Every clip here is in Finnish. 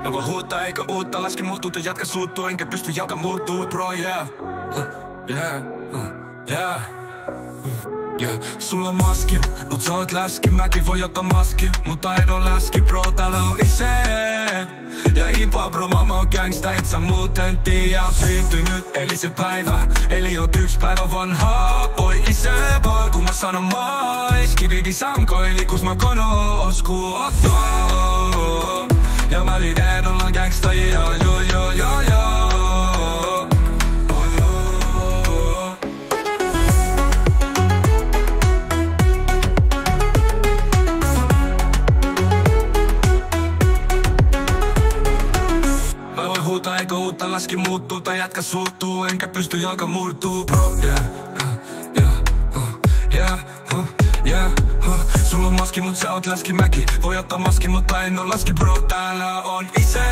Mä voin huuttaa eikä uutta, laski muuttuu, jatka suuttuu, enkä pysty jalka muuttuu, bro, yeah. Sulla on maski, mut sä oot läski. Mäkin voi ottaa maski, mutta en oo läski, bro. Täällä on isä ja ipa, bro. Mä oon gangsta, et sä muuten tiiä. On syttynyt, eli se päivä, eli oot yks päivä vanhaa. Oi isä, boy, kun mä sanon mais. Kividi sanko, eli kus mä kono osku ottaa. Ja mä lideen ollaan gangstajia, jo. Huuta eikä uutta, laski muuttuu tai jätkä suuttuu, enkä pysty jalka murtuu, bro, Sulla on maski, mut sä oot läski. Mäkin voi ottaa maski, mutta en oo laski, bro. Täällä on isä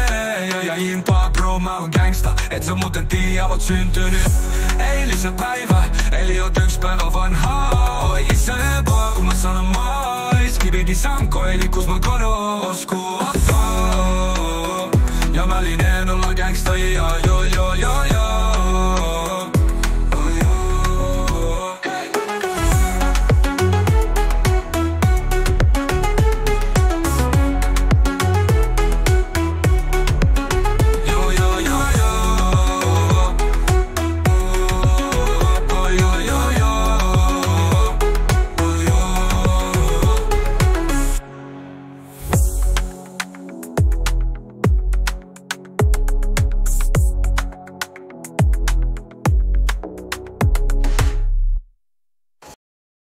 ja impaa, bro. Mä oon gangsta, et sä muuten tiiä, oot syntynyt eilisen päivä, eli oot yks päivä vanhaa. Oi isä, boy, kun mä sanon mais. Kividi sanko, eli kus mä kono osku